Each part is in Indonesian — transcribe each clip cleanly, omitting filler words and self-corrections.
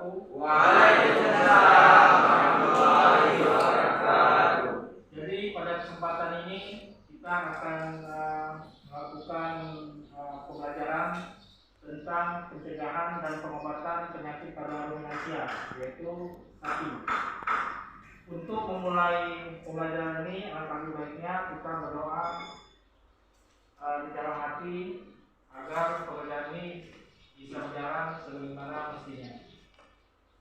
wabarakatuh. Waalaikumsalam warahmatullahi wabarakatuh. Jadi pada kesempatan ini kita akan melakukan pembelajaran tentang pencegahan dan pengobatan penyakit pada ruminansia, yaitu sapi. Untuk memulai pembelajaran ini, alangkah baiknya kita berdoa di dalam hati agar pembelajaran ini bisa berjalan sebagaimana mestinya.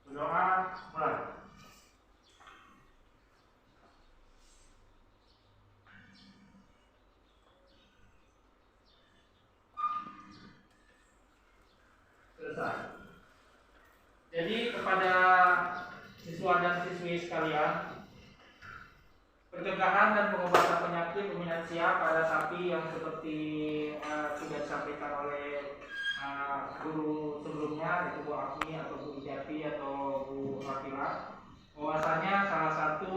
Berdoa, mulai. Selesai. Jadi kepada siswa dan siswi sekalian, pencegahan dan pengobatan penyakit ruminansia pada sapi yang seperti sudah disampaikan oleh guru sebelumnya, yaitu Bu Afni atau Bu Ijati atau Bu Rafila, bahwasanya salah satu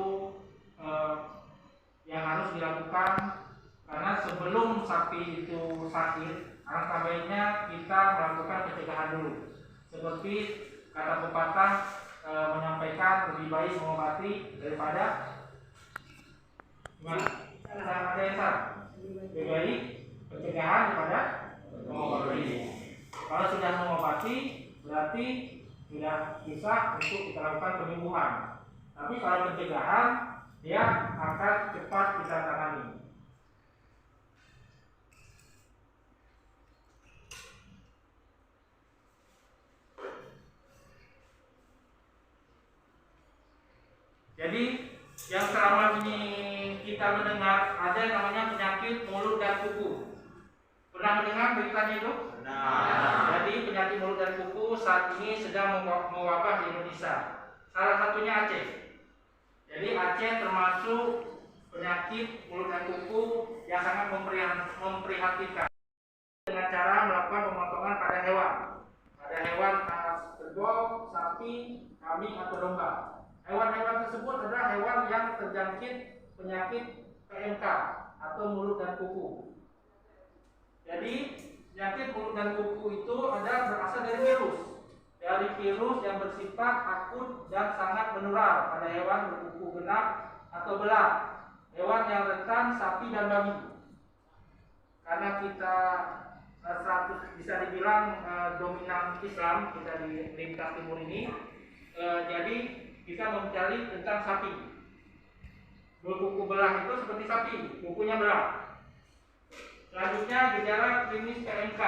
yang harus dilakukan, karena sebelum sapi itu sakit, alangkah baiknya kita melakukan pencegahan dulu. Seperti kata pepatah menyampaikan, lebih baik mengobati daripada ada yang salah. Lebih baik pencegahan daripada mengobati. Kalau sudah mengobati, berarti sudah bisa untuk kita lakukan penyembuhan. Tapi kalau pencegahan, dia akan cepat kita tangani. Jadi yang selama ini kita mendengar ada yang namanya penyakit mulut dan kuku. Pernah mendengar beritanya itu? Nah. Jadi penyakit mulut dan kuku saat ini sedang mewabah di Indonesia. Salah satunya Aceh. Jadi Aceh termasuk penyakit mulut dan kuku yang sangat memprihatinkan. Dengan cara melakukan pemotongan pada hewan. Pada hewan kerbau, sapi, kambing atau domba. Hewan-hewan tersebut adalah hewan yang terjangkit penyakit PMK atau mulut dan kuku. Jadi penyakit mulut dan kuku itu adalah berasal dari virus yang bersifat akut dan sangat menular pada hewan berkuku genap atau belah, hewan yang rentan, sapi dan babi. Karena kita bisa dibilang dominan Islam kita di lintas timur ini, jadi kita mencari tentang sapi. Berkuku belah itu seperti sapi, kukunya belah. Selanjutnya gejala klinis PMK,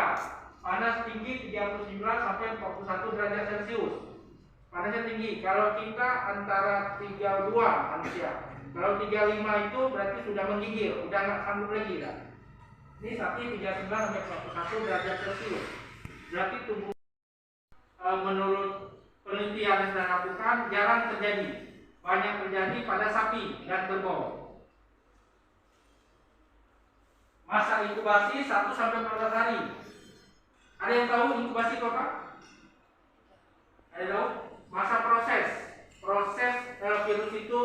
panas tinggi 39 sampai 41 derajat Celcius. Panasnya tinggi. Kalau kita antara 32 manusia. Kalau 35 itu berarti sudah menggigil, udah nggak sanggup lagi lah. Ini sapi 39 sampai 41 derajat Celcius. Berarti tubuh menurut penelitian yang saya lakukan jarang terjadi. Banyak terjadi pada sapi dan kerbau. Masa inkubasi 1 sampai 14 hari. Ada yang tahu inkubasi itu apa? Ada yang tahu? Masa proses virus itu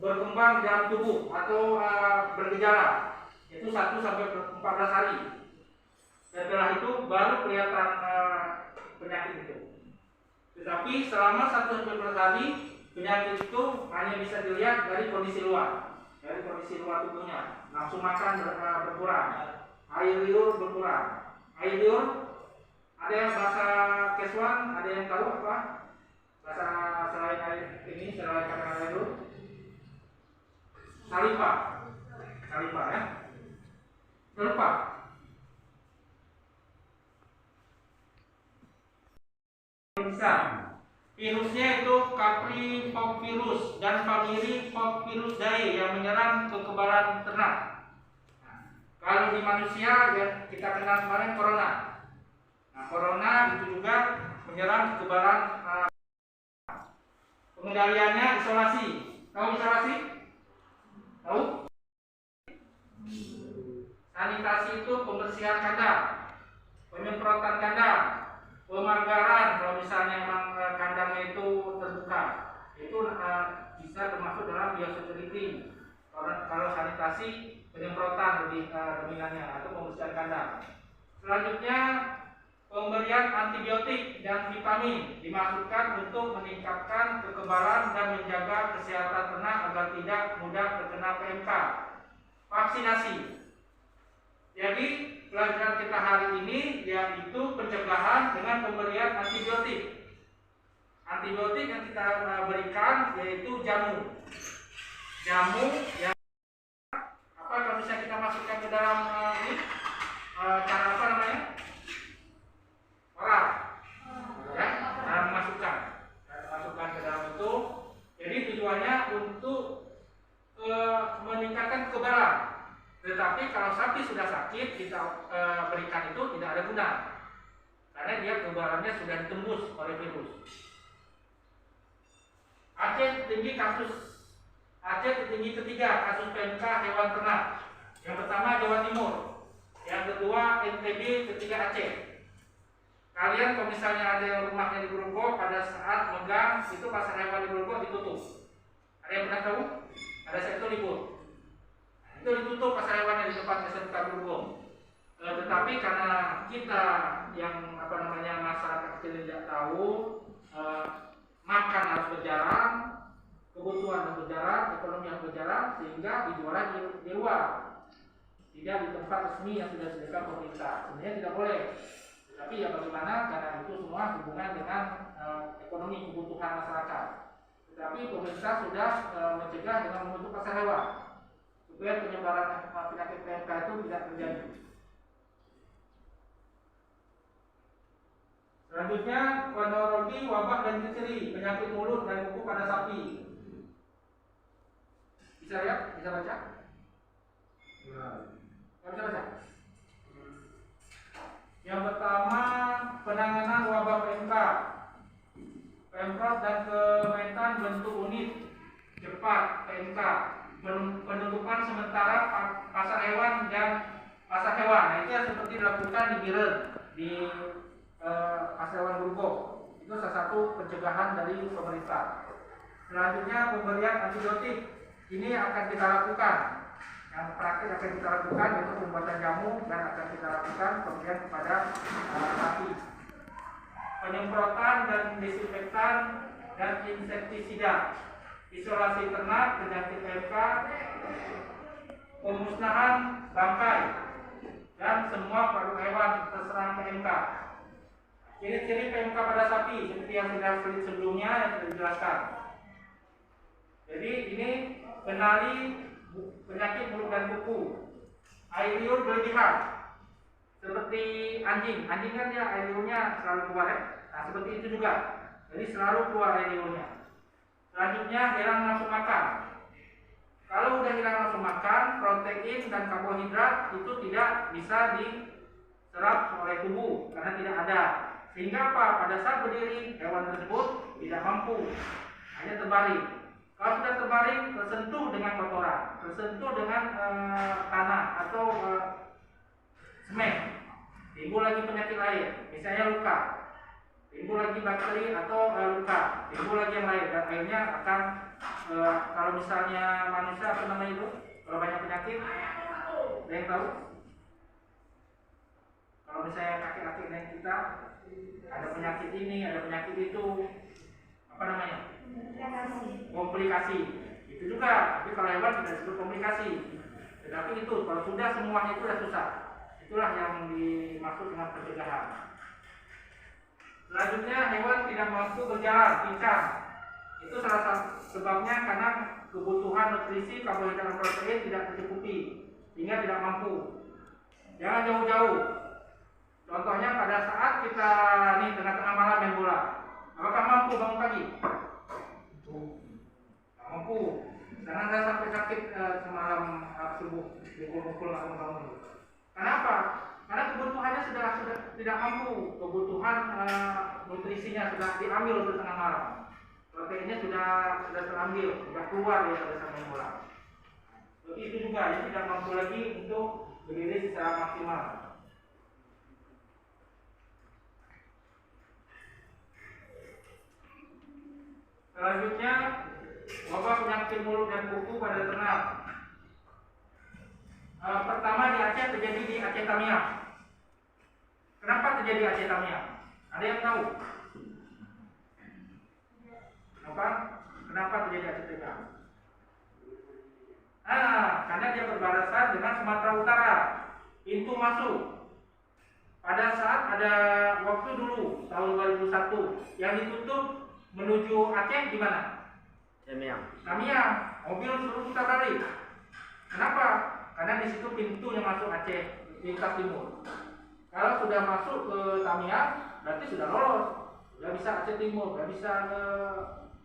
berkembang dalam tubuh atau bergejala. Itu 1 sampai 14 hari. Setelah itu baru kelihatan penyakit itu. Tetapi selama 1 sampai 14 hari, penyakit itu hanya bisa dilihat dari kondisi luar. Dari kondisi luar tubuhnya. Nafsu makan berkurang, air liur berkurang. Air liur, ada yang bahasa Kesuan, ada yang tahu apa? Bahasa selain air ini, selain kata air liur? Saliva ya. Saliva. Virusnya itu Capripovirus dan Familipovirus Dae yang menyerang kekebalan ternak. Kalau di manusia ya kita kenal kemarin corona. Nah, corona itu juga menyerang kekebalan. Pengendaliannya isolasi. Tahu isolasi? Tahu? Sanitasi itu pembersihan kandang, penyemprotan kandang, pemagaran kalau misalnya memang kandangnya itu terbuka, itu bisa termasuk dalam biosecurity. Kalau sanitasi, penyemprotan lebih dominannya atau pembersihan kandang. Selanjutnya pemberian antibiotik dan vitamin dimaksudkan untuk meningkatkan kekebalan dan menjaga kesehatan ternak agar tidak mudah terkena PMK. Vaksinasi. Jadi pelajaran kita hari ini yaitu pencegahan dengan pemberian antibiotik. Antibiotik yang kita berikan yaitu jamu. Jamu yang kalau bisa kita masukkan ke dalam ini cara apa namanya? Oral. Ya, cara memasukkan ke dalam itu. Jadi tujuannya untuk meningkatkan kekebalan. Tetapi kalau sapi sudah sakit kita berikan itu tidak ada guna. Karena dia kekebalannya sudah ditembus oleh virus. Aceh tertinggi ketiga kasus PMK hewan ternak. Yang pertama Jawa Timur, yang kedua NTB, ketiga Aceh. Kalian kalau misalnya ada rumahnya di Grogol, pada saat megang itu pasar hewan di Grogol ditutup. Ada yang pernah tahu? Pada saat itu libur. Itu ditutup pasar hewannya di depan SMK Grogol. Tetapi karena kita yang masyarakat kecil tidak tahu, makan harus berjalan, kebutuhan harus berjalan, ekonomi harus berjalan, sehingga dijual di luar, tidak di tempat resmi yang sudah disediakan pemerintah. Sebenarnya tidak boleh, tapi ya bagaimana, karena itu semua hubungan dengan ekonomi kebutuhan masyarakat. Tetapi pemerintah sudah mencegah dengan membentuk pasar hewan supaya penyebaran penyakit PMK itu tidak terjadi. Selanjutnya, gonorogi, wabah dan difteri, penyakit mulut dan kuku pada sapi. Bisa lihat? Bisa baca? Bisa baca? Yang pertama, penanganan wabah PMK. Pemprov dan Kementan bentuk unit cepat PMK, penentukan sementara pasar hewan dan pasar hewan. Nah, itu yang seperti dilakukan di Biren, di pasar hewan Grogol. Itu salah satu pencegahan dari pemerintah. Selanjutnya pemberian antibiotik. Ini akan kita lakukan. Yang praktik akan kita lakukan yaitu pembuatan jamu dan akan kita lakukan pemberian kepada sapi. Penyemprotan dan disinfektan dan insektisida, isolasi ternak, penyakit PMK, pemusnahan bangkai dan semua produk hewan terserang PMK. Ciri-ciri PMK pada sapi seperti yang sudah sebelumnya yang sudah dijelaskan. Jadi ini kenali penyakit mulut dan kuku, air liur berlebihan, seperti anjing kan dia air liurnya selalu keluar ya. Nah seperti itu juga, jadi selalu keluar air liurnya. Selanjutnya hilang nafsu makan. Kalau udah hilang nafsu makan, protein dan karbohidrat itu tidak bisa diserap oleh tubuh karena tidak ada. Sehingga apa? Pada saat berdiri hewan tersebut tidak mampu, hanya terbaring. Kalau sudah terbaring, tersentuh dengan kotoran, tersentuh dengan tanah atau semen, timbul lagi penyakit lain, misalnya luka, timbul lagi bakteri atau luka, timbul lagi yang lain, dan akhirnya akan kalau misalnya manusia apa namanya itu, kalau banyak penyakit, ada yang tahu? Kalau misalnya kakek-kakek nenek kita ada penyakit ini, ada penyakit itu, apa namanya? Komplikasi. Itu juga, tapi kalau hewan tidak disebut komplikasi. Tetapi itu, kalau sudah semuanya itu sudah susah. Itulah yang dimaksud dengan pencegahan. Selanjutnya, hewan tidak mampu berjalan, pincang. Itu salah satu sebabnya karena kebutuhan nutrisi, karbohidrat dan protein tidak tercukupi, sehingga tidak mampu. Jangan jauh-jauh. Contohnya pada saat kita nih tengah-tengah malam main bola, apakah mampu bangun pagi? Mampu. Jangan saya sampai sakit semalam subuh, dipukul nggak bangun. Kenapa? Karena kebutuhannya sudah tidak mampu. Kebutuhan nutrisinya sudah diambil untuk tengah malam. Proteinnya sudah terambil, sudah keluar ya pada saat main bola. Begitu juga, ya tidak mampu lagi untuk berdiri secara maksimal. Selanjutnya, wabah penyakit mulut dan kuku pada ternak. Pertama di Aceh terjadi di Aceh Tamiang. Kenapa terjadi AC tamiang? Ada yang tahu? Kenapa terjadi AC tamiang? Karena dia berbatasan dengan Sumatera Utara, pintu masuk. Pada saat ada waktu dulu tahun 2001 yang ditutup menuju Aceh di mana? Tamiang. Mobil suruh putar balik. Kenapa? Karena di situ pintu yang masuk Aceh lintas timur. Kalau sudah masuk ke Tamiang, berarti sudah lolos. Sudah bisa Aceh Timur, sudah bisa ke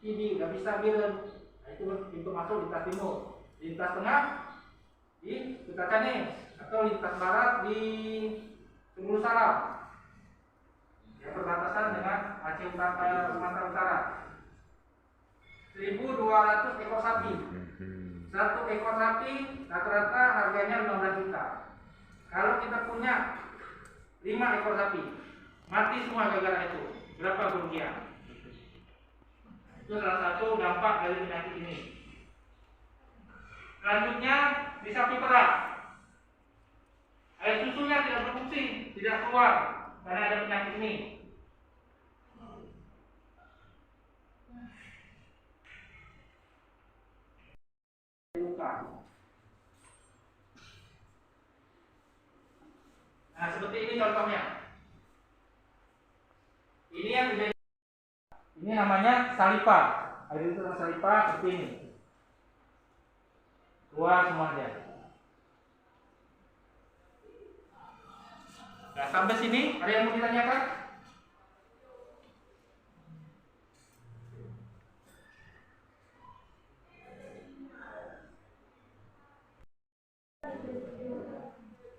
Kidi, sudah bisa Biren. Nah, itu pintu masuk lintas timur. Lintas tengah di Kutacane atau lintas barat di Sumur Salam, yang berbatasan dengan Aceh Utara, Sumatera Utara. 1.200 ekor sapi. Satu ekor sapi rata-rata harganya 15 juta. Kalau kita punya 5 ekor sapi, mati semua gara-gara itu. Berapa kerugian? Itu salah satu dampak dari penyakit ini. Selanjutnya di sapi perah. Air susunya tidak berfungsi, tidak keluar karena ada penyakit ini. Nah, seperti ini contohnya. Ini yang terjadi. Ini namanya salipa. Air itu salipa seperti ini. Keluar semuanya. Nah, sampai sini ada yang mau ditanyakan?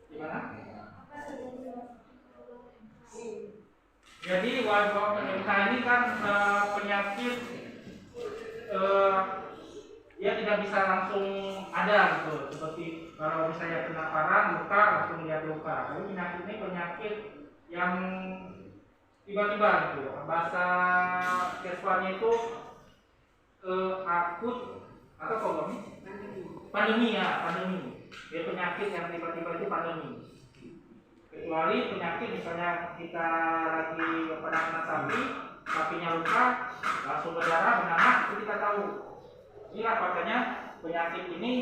Gimana? Jadi wabah PMK ini kan penyakit dia tidak bisa langsung ada gitu. Seperti kalau misalnya kena parah luka langsung lihat luka. Tapi penyakit ini penyakit yang tiba-tiba gitu. Bahasa keswanya itu akut atau kok pandemi ya, pandemi. Dia penyakit yang tiba-tiba itu pandemi. Kecuali penyakit misalnya kita lagi pada sapi, sapinya luka, langsung berdarah, bernanah, itu kita tahu. Inilah makanya penyakit ini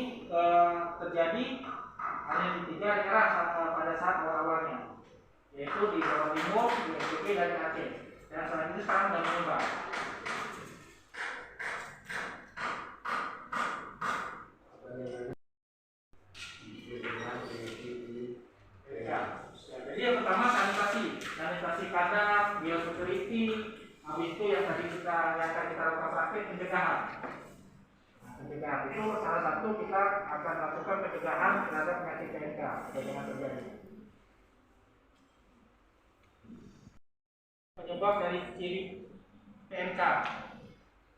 terjadi hanya di 3 daerah pada saat awal-awalnya, yaitu di Jawa Timur, di NTB, dan di Aceh. Dan selanjutnya sekarang sudah menyebar. Jadi yang pertama sanitasi kandang, biosecurity. Habis itu yang tadi kita lakukan praktik pencegahan. Pencegahan itu salah satu kita akan lakukan pencegahan terhadap penyakit PMK bagaimana terjadi. Penyebab dari ciri PMK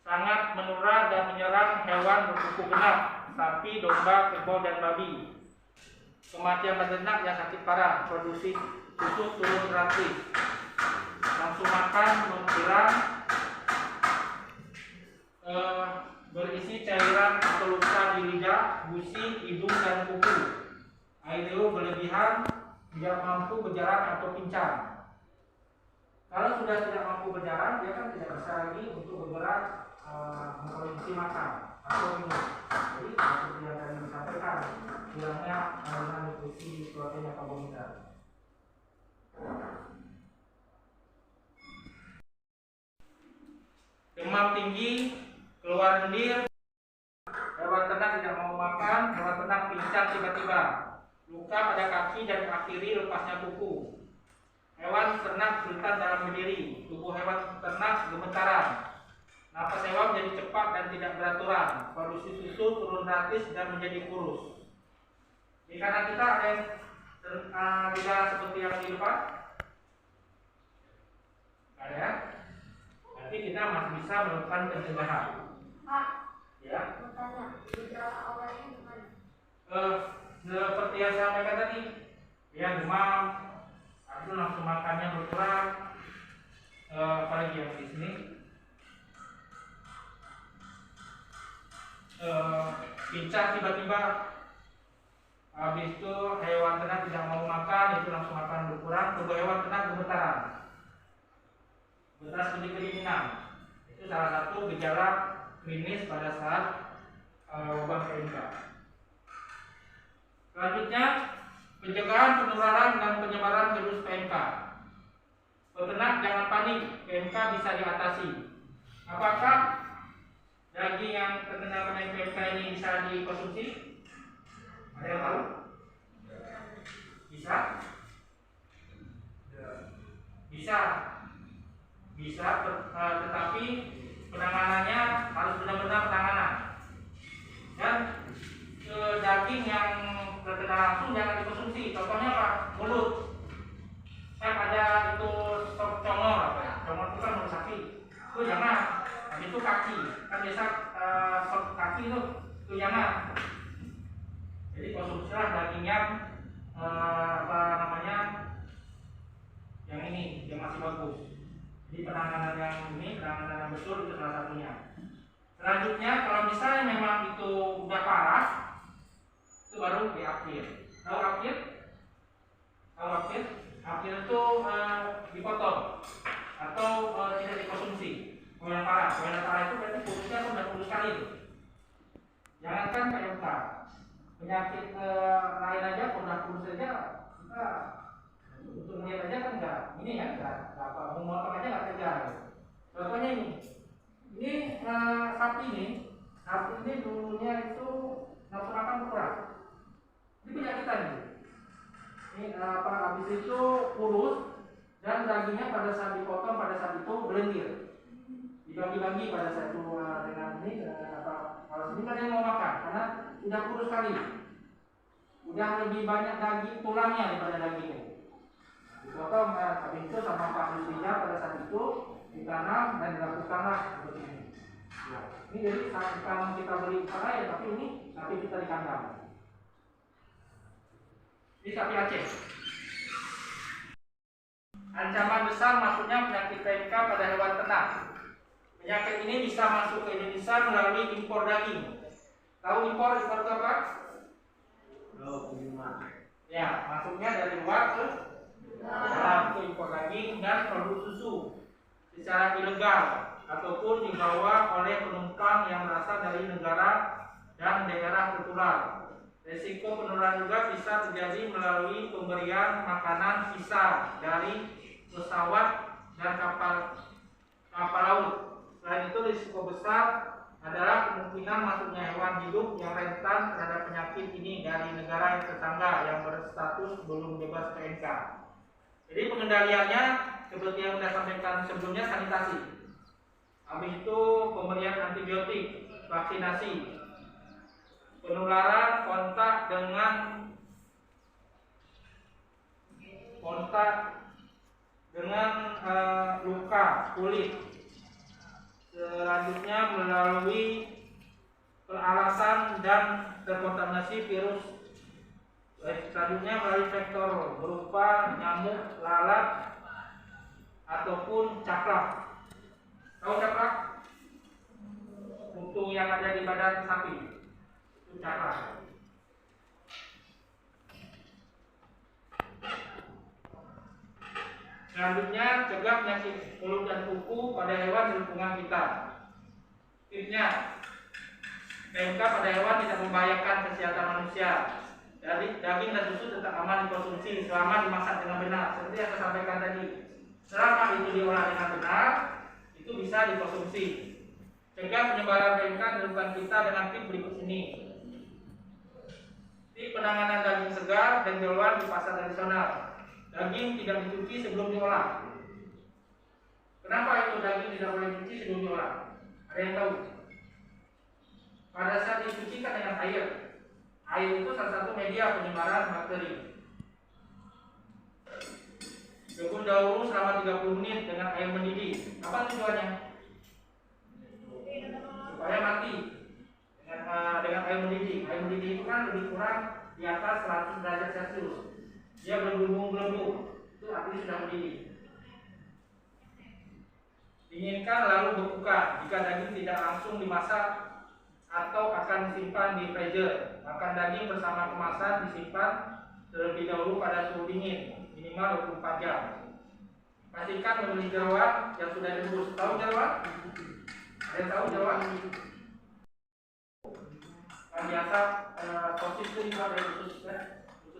sangat menular dan menyerang hewan berkuku genap, sapi, domba, kerbau, dan babi. Kematian beternak yang sakit parah, produksi susu turun drastis, langsung makan menghilang, berisi cairan atau luka di lidah, gusi, hidung, dan kuku. Air liur berlebihan, tidak mampu berjalan atau pincang. Kalau sudah tidak mampu berjalan, dia kan tidak bisa lagi untuk bergerak, memproduksi makan atau minum. Jadi seperti yang tadi disampaikan, hilangnya kandungan nutrisi protein dan karbohidrat. Demam tinggi, keluar lendir, hewan ternak tidak mau makan, hewan ternak pincang tiba-tiba, luka pada kaki dan akhiri lepasnya kuku. Hewan ternak kesulitan dalam berdiri, tubuh hewan ternak gemetaran, napas hewan menjadi cepat dan tidak beraturan, produksi susu turun drastis dan menjadi kurus. Di kanan kita ada yang tidak seperti yang di depan, ada ya? Nanti kita masih bisa melakukan pencegahan. Ya. Gejala awalnya gimana? Seperti yang saya sampaikan tadi, ya demam, itu langsung makannya berkurang. Apalagi yang di sini, pincang tiba-tiba, Habis itu hewan ternak tidak mau makan, itu langsung akan berkurang. Tubuh hewan ternak gemetaran. Gemetar seperti kedinginan. Itu salah satu gejala klinis pada saat wabah PMK. Selanjutnya, pencegahan penularan dan penyebaran virus PMK. Peternak jangan panik, PMK bisa diatasi. Apakah daging yang terkena PMK ini bisa dikonsumsi? Ada yang tahu? Bisa? Bisa, tetapi penanganannya harus benar-benar penanganan. Dan daging yang terkena langsung jangan dikonsumsi. Contohnya apa? Mulut. Kan ada itu stok congor, congor itu kan mulut sapi. Itu jangan. Habis itu kaki. Kan biasa stok kaki itu jangan. Jadi konsumsilah daging yang yang ini yang masih bagus. Jadi penanganan yang betul itu salah satunya. Selanjutnya kalau misalnya memang itu udah parah, itu baru diakhir. Tahu akhir? Akhir itu dipotong atau tidak dikonsumsi. Kalau yang parah itu berarti putusnya sudah putus kali itu. Jangankan PMK, penyakit lain aja, udah putus saja kita untuk melihat aja kan enggak apa memotong aja nggak kejar. Contohnya ini sapi ini dulunya itu nafsu makan berkurang. Ini penyakitan ini. Ini habis itu kurus dan dagingnya pada saat dipotong pada saat itu berlendir. Dibagi-bagi pada saat itu dengan ini kalau sini kan yang mau makan karena udah kurus sekali. Udah lebih banyak daging tulangnya daripada dagingnya. Dipotong habis itu sama Pak Lusinya pada saat itu ditanam dan dilakukanlah seperti ini. Ya. Ini jadi bukan kita beli ya, tapi ini sapi kita di kandang. Ini sapi Aceh. Ancaman besar masuknya penyakit PMK pada hewan ternak. Penyakit ini bisa masuk ke Indonesia melalui impor daging. Tahu impor itu apa? Ya, masuknya dari luar ke dalam impor daging dan produk susu secara ilegal ataupun dibawa oleh penumpang yang berasal dari negara dan daerah tertular. Risiko penularan juga bisa terjadi melalui pemberian makanan sisa dari pesawat dan kapal laut. Selain itu, risiko besar adalah kemungkinan masuknya hewan hidup yang rentan terhadap penyakit ini dari negara yang tetangga yang berstatus belum bebas PMK. Jadi pengendaliannya seperti yang saya sampaikan sebelumnya, sanitasi. Habis itu pemberian antibiotik, vaksinasi, penularan kontak dengan luka kulit. Selanjutnya melalui peralasan dan terkontaminasi virus. Selanjutnya melalui vektor berupa nyamuk, lalat, ataupun caplak. Tahu caplak? Kutu yang ada di badan sapi. Itu caplak. Selanjutnya, cegah penyakit mulut dan kuku pada hewan di lingkungan kita. Tipsnya, PMK pada hewan tidak membahayakan kesehatan manusia. Jadi daging dan susu tetap aman dikonsumsi selama dimasak dengan benar. Seperti yang saya sampaikan tadi, selama itu diolah dengan benar, itu bisa dikonsumsi. Cegah penyebaran PMK di lingkungan kita dengan tips berikut ini. Tips penanganan daging segar dan jeroan di pasar tradisional. Daging tidak dicuci sebelum diolah. Kenapa itu daging tidak boleh dicuci sebelum diolah? Ada yang tahu? Pada saat dicuci kan dengan air. Air itu salah satu media penyebaran bakteri. Rebus dahulu selama 30 menit dengan air mendidih. Apa tujuannya? Supaya mati dengan air mendidih. Air mendidih itu kan lebih kurang di atas 100 derajat Celcius. Dia bergelembung-gelembung, itu artinya sudah mendidih. Dinginkan lalu bekukan. Jika daging tidak langsung dimasak atau akan disimpan di freezer. Makan daging bersama kemasan disimpan terlebih dahulu pada suhu dingin minimal 24 jam. Pastikan memilih jeroan yang sudah direbus. Tahu jeroan? Ada yang tahu jeroan? Yang biasa sosis itu juga ada khusus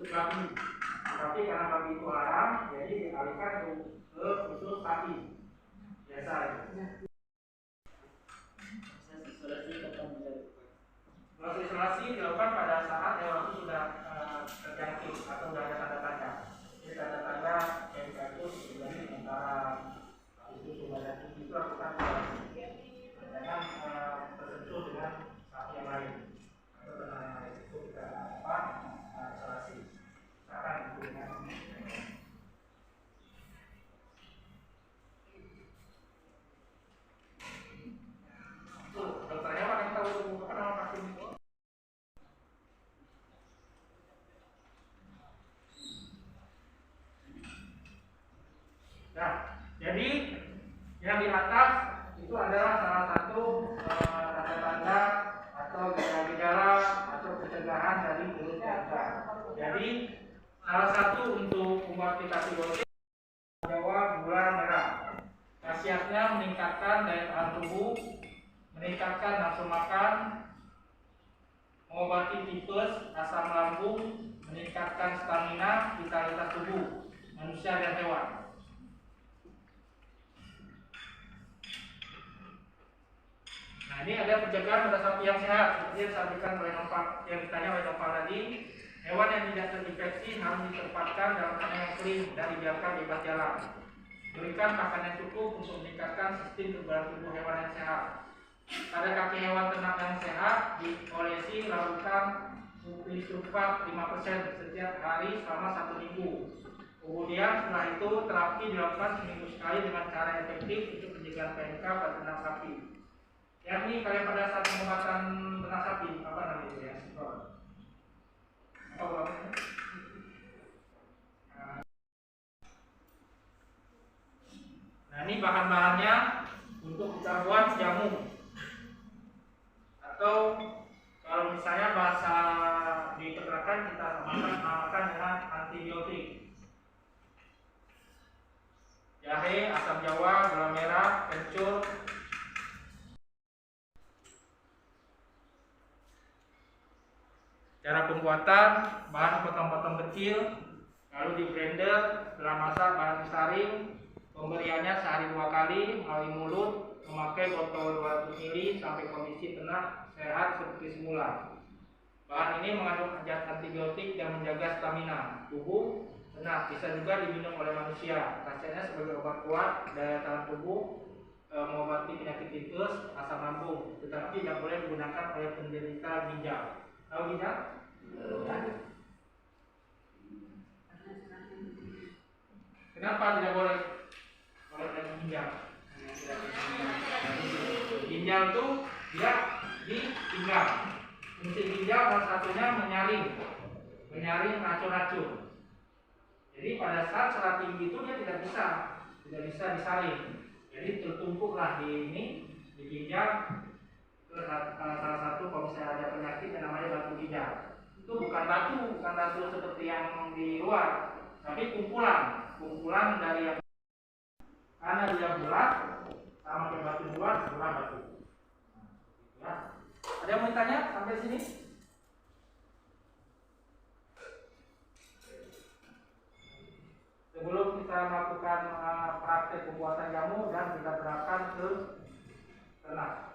babi. Tapi karena babi itu haram, jadi dialihkan ke khusus sapi. Biasa itu. Proses isolasi dilakukan pada saat hewan itu sudah terjangkit atau sudah ada tanda-tanda. Jadi tanda-tanda yang itu sebenarnya sementara itu sudah ada itu lakukan dengan tersentuh dengan sapi yang lain atau dengan yang lain itu kita isolasi. Misalkan itu dengan dokter hewan yang tahu apa nama vaksin itu. Nah, jadi yang di atas itu adalah salah satu tanda-tanda atau gejala-gejala atau pencegahan dari virus PMK. Jadi salah satu untuk memverifikasi dosis Jawa gula merah. Khasiatnya meningkatkan daya tahan tubuh, meningkatkan nafsu makan, mengobati tipes, asam lambung, meningkatkan stamina, vitalitas tubuh manusia dan hewan. Nah, ini ada pencegahan pada sapi yang sehat seperti yang disampaikan oleh Nopal, yang ditanya oleh Nopal tadi. Hewan yang tidak terinfeksi harus ditempatkan dalam kandang yang kering dan dibiarkan bebas jalan. Berikan pakan yang cukup untuk meningkatkan sistem kekebalan tubuh hewan yang sehat. Pada kaki hewan ternak yang sehat diolesi lakukan sulfat 5% setiap hari selama 1 minggu. Kemudian setelah itu terapi dilakukan seminggu sekali dengan cara efektif untuk pencegahan PMK pada ternak sapi. Yang ini kalian pada saat pengobatan ternak sapi apa namanya itu ya? Apa namanya? Nah, ini bahan-bahannya untuk kita buat jamu. Atau kalau misalnya bahasa di peternakan kita namakan dengan antibiotik. Jahe, asam jawa, gula merah, kencur. Cara pembuatan, bahan potong-potong kecil, lalu di blender, setelah masak bahan disaring, pemberiannya sehari 2 kali melalui mulut, memakai botol 200 ml sampai kondisi ternak sehat seperti semula. Bahan ini mengandung zat antibiotik dan menjaga stamina tubuh ternak, bisa juga diminum oleh manusia. Khasiatnya sebagai obat kuat daya tahan tubuh, mengobati penyakit tipes, asam lambung, tetapi tidak boleh digunakan oleh penderita ginjal. Tahu ginjal? Kenapa tidak boleh? Oleh penyakit ginjal. Ginjal itu dia di pinggang. Fungsi ginjal salah satunya menyaring racun-racun. Jadi pada saat serat tinggi itu dia tidak bisa disaring. Jadi tertumpuklah di ginjal. Itu salah satu kalau misalnya ada penyakit yang namanya batu ginjal. Itu bukan batu seperti yang di luar, tapi kumpulan dari yang karena dia bulat sama kayak batu luar, bulat batu. Ya. Ada yang mau tanya sampai sini? Sebelum kita melakukan praktek pembuatan jamu dan kita terapkan ke ternak.